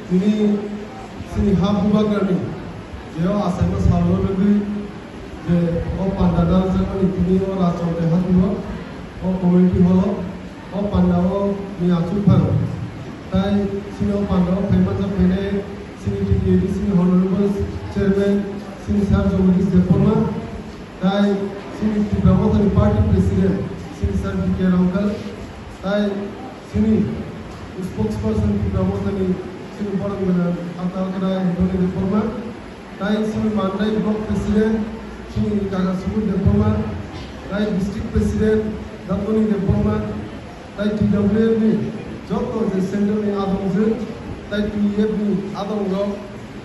তিনি sini habuba gani jeo asema sallo lagi je o pandana jani tini o rajote hatuwa o community holo o pandao ni achu phan tai sini o pandao phaima phene sini tini sini honorable chairman sini sir jogdis deporma tai sini Tripura party president sini sir dk uncle tai sini spokesperson Tripura sini Borangana Atalkara Indone Deporma tai sini Mandai block president sini Kagasubur Deporma tai district president Daponi Deporma tai TWF ni joto je center ni adong je tai TF ni adong lo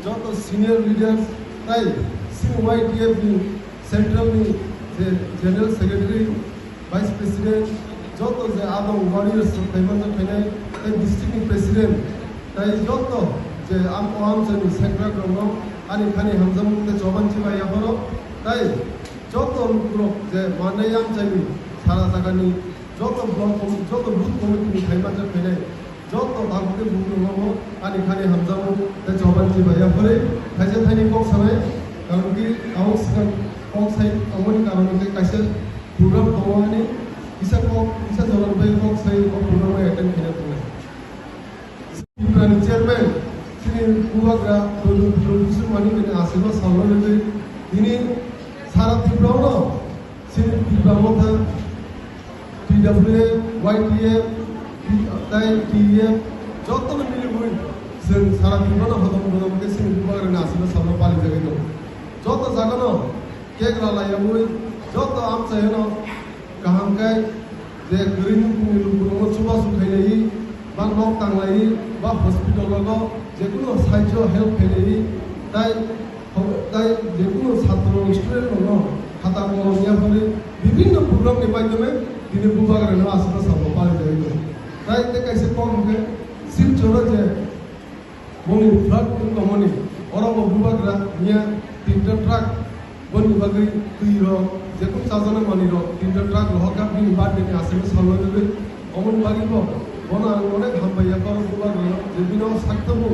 joto senior leaders tai sini YTF ni central ni je general secretary vice president joto je adong warriors payment phene tai district ni president tai joto je am jeni secretary grono ani khani hamzam te joban chiba yaboro tai joto lukro je manayam jeni sara jagani joto block joto booth committee ni payment phene joto dagte bungno ani khani hamzam te joban chiba yabore thaje thani kok sanai karonki awak sikan kok sai amoni karonki kaise program tawani isa joran bai kok sai program attend khine tuna chairman sini Kubagra producer mani kene asema sallo lele ini sara Tripura sini Tripura motha TWA YTF tai TF joto na mili bui sen sara Tripura hodom ke sini Kubagra na asema sallo pali jage no joto jagano kek la ya bui joto am chayeno kaham kai je green kuni lukuno chuba sukhailai ba nok tanglai বা hospital logo যেকোনো সাহায্য help ফেলেই তাই যেকোনো ছাত্র student logo খাতা কলম নিয়ে ফলে বিভিন্ন প্রোগ্রামের মাধ্যমে তিনি বুবাগারে না আসলে সব পারে যাইবে তাই তে কাইসে কম কে শিলচর যে মনি ফ্লাড কমনি অরব বুবাগরা নিয়া তিনটা ট্রাক বনি বাগি তুইর যেকোনো সাজনা মানির তিনটা ট্রাক লহকা বিন বাড়ি নিয়ে আসলে সামনে দেবে অমন বাগিব বনা অনেক হামবাইয়া করো বুবাগরা যেদিন সাক্তবো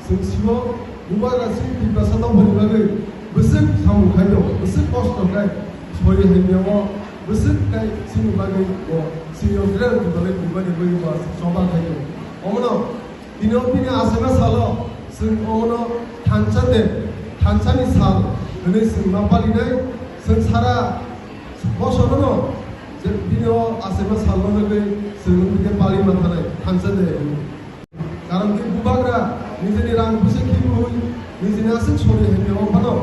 সিংসিব বুবাগরা সি বিপ্রাসাদ ভরিবাগে বসে সামু খাইদো বসে কষ্ট খাই সরি হাইনিয়াও বসে খাই সিনি বাগে ও সিনিয়র গ্রেড দলে বিবাদে বইবা সবা খাইদো অমন দিনো দিনে আসেনা সালো সিং অমন থানসানি সাল হনে সিং মাপালিনাই সিং সারা বছরনো যে দিনো আসেনা সালো লগে সিংকে পালি মাথানাই থানসাদে কারণ কি বুবাগরা নিজেনি রাং বুসে খিবু হই নিজেনি আসে ছড়ি হেনে অফানো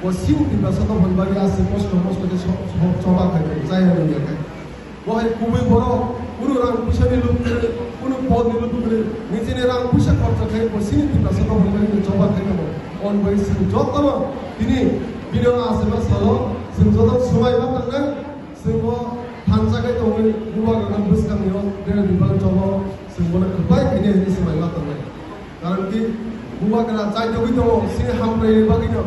ও সিউ দিবা সত ভনবাগি আসে কষ্ট কে সবা খাইবে যাই হনে খাই ওই কুবই বড় কোনো রাং বুসে নিলু কোনো পদ নিলু করে নিজেনি রাং বুসে খরচ খাই ও সিউ দিবা সত ভনবাগি সবা খাইবে অন বই সিউ যতন তিনি বিনো আসে বা সালো সিং যত সময় বা তাঙ্গা সিং থানসাকে তো বুবাগরা বুসকামিও দেড় দিবা জব সিংবনে খুবাই কিনে হিনি সময় বা তাঙ্গা কারণ কি বুবাগরা চাইতে হইতো সে হামরাই বাগিনো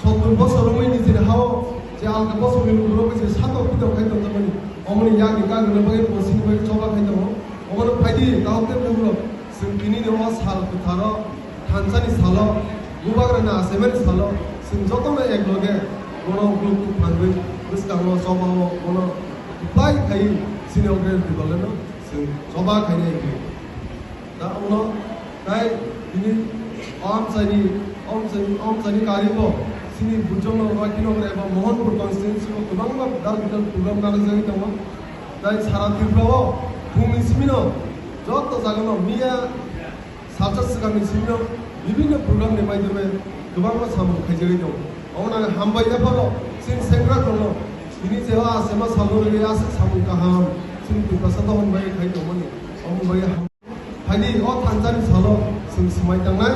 70 বছর মই নিজে হাও যে আলকা বছর মিলু রোগে যে সাতো পিতো খাইতো তমনি অমনি ইয়াগি গাগনে বাগে পসিনি বাগে চবা খাইতো অমন ফাইদি তাওতে বুলো সিং কিনি নেওয়া সাল কুথারো থানসানি সালো বুবাগরা না সেভেন সালো সিং যতনে এক লগে কোন গ্রুপ ফানবে বুসকামো সবাও কোন উপায় খাই সিনিয়রদের দিবলে না সিং সবা খাইনে কি दा उनाव ताई दिनै अमसानि कारिबो सिनि बुजोंनो वाकिनों एबा मोहनपुर कन्स्टिट्युएन्सियाव गोबां दाल प्रग्राम गानाय दङ ताई सारा त्रिपुरायाव फुंनिसिमनो जत जागोन मिया साबजा सिगांनि सिमनो विभिन्न प्रग्रामनि माध्यमे गोबां सामु खायजोय दं अना हामबाय फलो सिं सेंग्रा दङ बिनि जेहा आसेमा सामु रे आसे सामु गाहाम सिं प्रसाद होनबाय खायदोंमोन अमबाय फाइदि अ थानसानि सालो सिं समाय थांनाय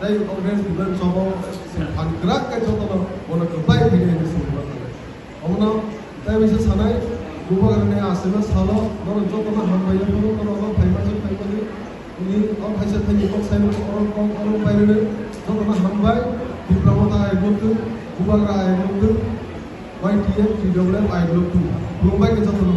दाय कांग्रेस बिबान जबाव सिं फानग्राक काय जतन बनो गोबाय फैनाय सिं थांनाय अमनो दाय बिसे सानाय गुबागरने आसेमा सालो बनो जतन हामबाय फलो बनो फाइमाजों फाइमानि नि अ खायसे थानि कक साइनो अरं बायरनो जतन हामबाय दिप्ल'माता आइब्लकदो गुबागरा आइब्लकदो YTF TWF आइब्लकदो बुंबाय के जतन